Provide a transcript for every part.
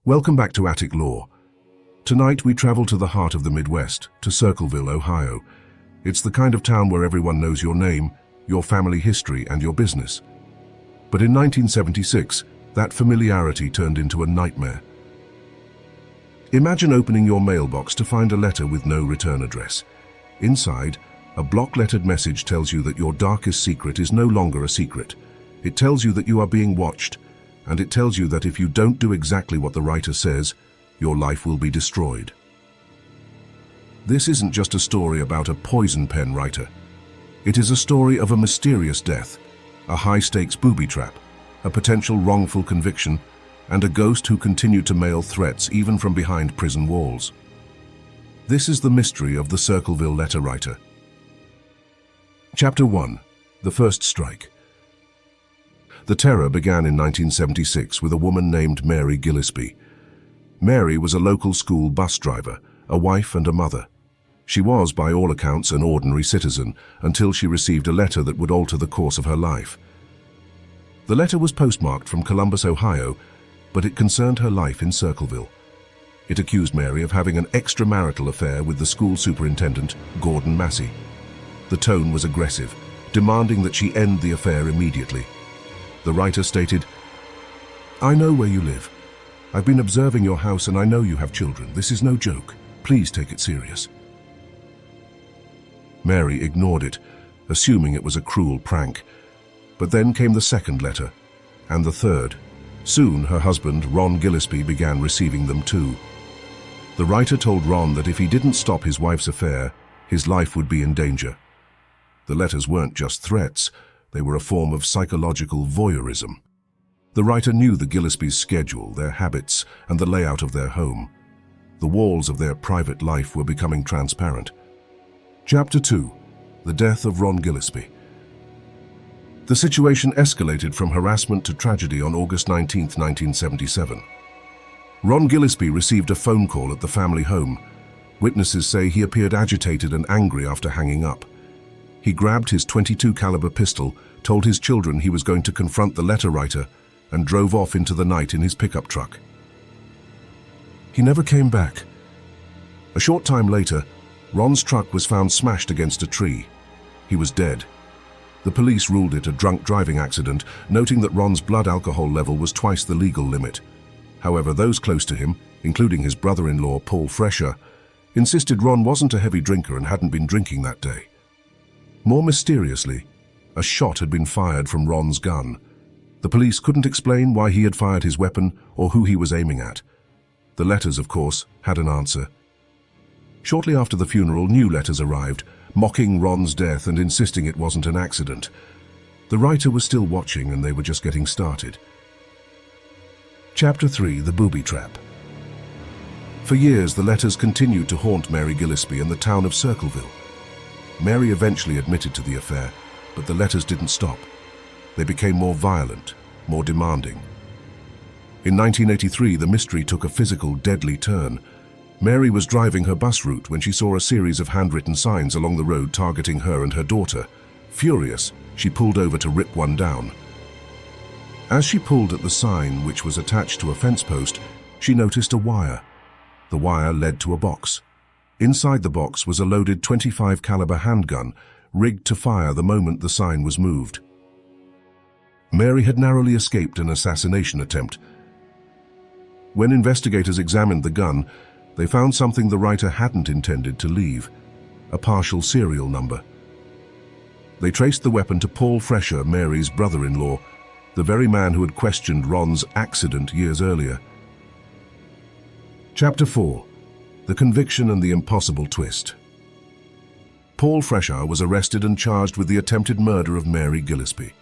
Welcome back to Attic Law. Tonight we travel to the heart of the Midwest, to Circleville, Ohio. It's the kind of town where everyone knows your name, your family history, and your business. But in 1976, that familiarity turned into a nightmare. Imagine opening your mailbox to find a letter with no return address. Inside, a block-lettered message tells you that your darkest secret is no longer a secret. It tells you that you are being watched, and it tells you that if you don't do exactly what the writer says, your life will be destroyed. This isn't just a story about a poison pen writer. It is a story of a mysterious death, a high-stakes booby trap, a potential wrongful conviction, and a ghost who continued to mail threats even from behind prison walls. This is the mystery of the Circleville Letter Writer. Chapter 1. The First Strike. The terror began in 1976 with a woman named Mary Gillespie. Mary was a local school bus driver, a wife and a mother. She was, by all accounts, an ordinary citizen until she received a letter that would alter the course of her life. The letter was postmarked from Columbus, Ohio, but it concerned her life in Circleville. It accused Mary of having an extramarital affair with the school superintendent, Gordon Massey. The tone was aggressive, demanding that she end the affair immediately. The writer stated, "I know where you live. I've been observing your house and I know you have children. This is no joke. Please take it serious." Mary ignored it, assuming it was a cruel prank. But then came the second letter, and the third. Soon her husband, Ron Gillespie, began receiving them too. The writer told Ron that if he didn't stop his wife's affair, his life would be in danger. The letters weren't just threats. They were a form of psychological voyeurism. The writer knew the Gillespies' schedule, their habits, and the layout of their home. The walls of their private life were becoming transparent. Chapter 2. The Death of Ron Gillespie. The situation escalated from harassment to tragedy on August 19, 1977. Ron Gillespie received a phone call at the family home. Witnesses say he appeared agitated and angry after hanging up. He grabbed his .22 caliber pistol, told his children he was going to confront the letter writer, and drove off into the night in his pickup truck. He never came back. A short time later, Ron's truck was found smashed against a tree. He was dead. The police ruled it a drunk driving accident, noting that Ron's blood alcohol level was twice the legal limit. However, those close to him, including his brother-in-law Paul Fresher, insisted Ron wasn't a heavy drinker and hadn't been drinking that day. More mysteriously, a shot had been fired from Ron's gun. The police couldn't explain why he had fired his weapon or who he was aiming at. The letters, of course, had an answer. Shortly after the funeral, new letters arrived, mocking Ron's death and insisting it wasn't an accident. The writer was still watching and they were just getting started. Chapter 3. The Booby Trap. For years, the letters continued to haunt Mary Gillespie and the town of Circleville. Mary eventually admitted to the affair, but the letters didn't stop. They became more violent, more demanding. In 1983, the mystery took a physical, deadly turn. Mary was driving her bus route when she saw a series of handwritten signs along the road targeting her and her daughter. Furious, she pulled over to rip one down. As she pulled at the sign, which was attached to a fence post, she noticed a wire. The wire led to a box. Inside the box was a loaded .25 caliber handgun, rigged to fire the moment the sign was moved. Mary had narrowly escaped an assassination attempt. When investigators examined the gun, they found something the writer hadn't intended to leave: a partial serial number. They traced the weapon to Paul Fresher, Mary's brother-in-law, the very man who had questioned Ron's accident years earlier. Chapter 4. The Conviction and the Impossible Twist. Paul Fresher was arrested and charged with the attempted murder of Mary Gillespie.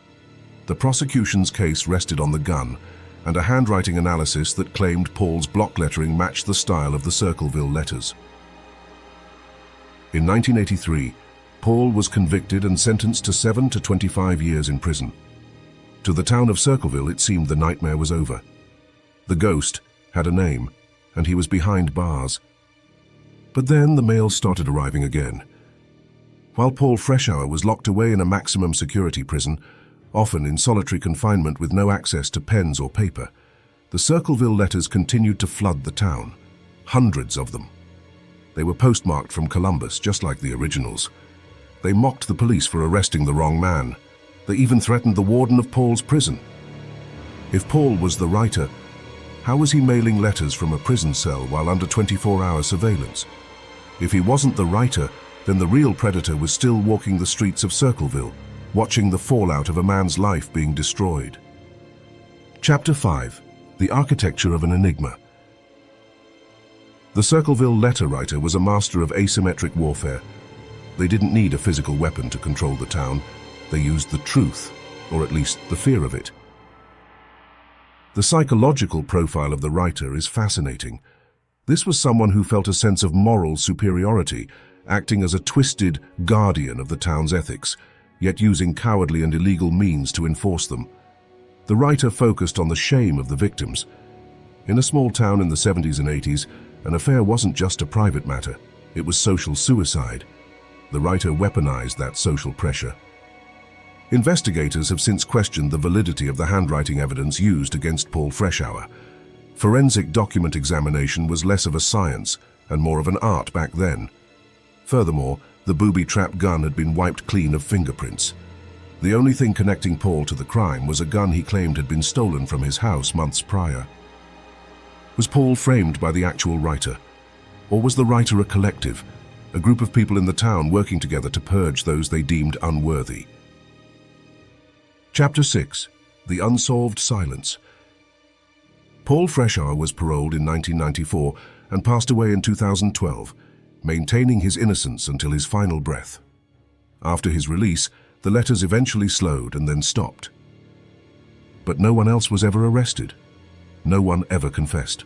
The prosecution's case rested on the gun and a handwriting analysis that claimed Paul's block lettering matched the style of the Circleville letters. In 1983, Paul was convicted and sentenced to 7 to 25 years in prison. To the town of Circleville, it seemed the nightmare was over. The ghost had a name, and he was behind bars. But then the mail started arriving again. While Paul Fresher was locked away in a maximum security prison, often in solitary confinement with no access to pens or paper, The Circleville letters continued to flood the town, hundreds of them. They were postmarked from Columbus, just like the originals. They mocked the police for arresting the wrong man. They even threatened the warden of Paul's prison. If Paul was the writer, how was he mailing letters from a prison cell while under 24-hour surveillance? If he wasn't the writer, then the real predator was still walking the streets of Circleville, watching the fallout of a man's life being destroyed. Chapter 5. The Architecture of an Enigma. The Circleville Letter Writer was a master of asymmetric warfare. They didn't need a physical weapon to control the town. They used the truth, or at least the fear of it. The psychological profile of the writer is fascinating. This was someone who felt a sense of moral superiority, acting as a twisted guardian of the town's ethics, yet using cowardly and illegal means to enforce them. The writer focused on the shame of the victims. In a small town in the 70s and 80s, an affair wasn't just a private matter, it was social suicide. The writer weaponized that social pressure. Investigators have since questioned the validity of the handwriting evidence used against Paul Freshour. Forensic document examination was less of a science and more of an art back then. Furthermore, the booby-trapped gun had been wiped clean of fingerprints. The only thing connecting Paul to the crime was a gun he claimed had been stolen from his house months prior. Was Paul framed by the actual writer? Or was the writer a collective, a group of people in the town working together to purge those they deemed unworthy? Chapter 6. The Unsolved Silence. Paul Freshour was paroled in 1994 and passed away in 2012, maintaining his innocence until his final breath. After his release, the letters eventually slowed and then stopped. But no one else was ever arrested. No one ever confessed.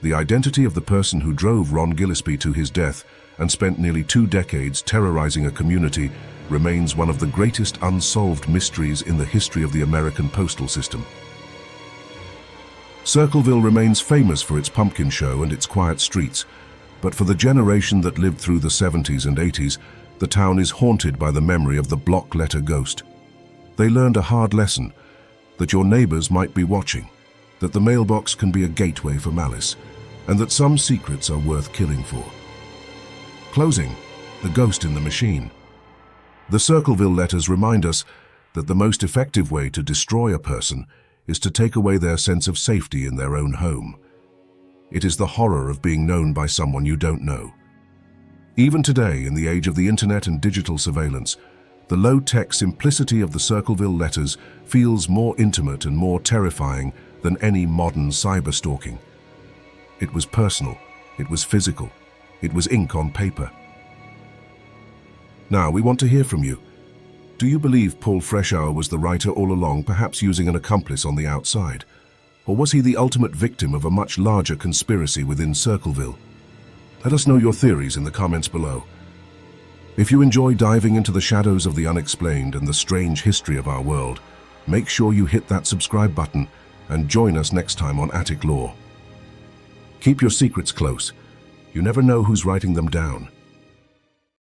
The identity of the person who drove Ron Gillespie to his death and spent nearly 2 decades terrorizing a community remains one of the greatest unsolved mysteries in the history of the American postal system. Circleville remains famous for its pumpkin show and its quiet streets, but for the generation that lived through the 70s and 80s, the town is haunted by the memory of the block letter ghost. They learned a hard lesson, that your neighbors might be watching, that the mailbox can be a gateway for malice, and that some secrets are worth killing for. Closing, the ghost in the machine. The Circleville letters remind us that the most effective way to destroy a person is to take away their sense of safety in their own home. It is the horror of being known by someone you don't know. Even today, in the age of the internet and digital surveillance, the low-tech simplicity of the Circleville letters feels more intimate and more terrifying than any modern cyberstalking. It was personal, it was physical, it was ink on paper. Now, we want to hear from you. Do you believe Paul Freshour was the writer all along, perhaps using an accomplice on the outside? Or was he the ultimate victim of a much larger conspiracy within Circleville? Let us know your theories in the comments below. If you enjoy diving into the shadows of the unexplained and the strange history of our world, make sure you hit that subscribe button and join us next time on Attic Lore. Keep your secrets close. You never know who's writing them down.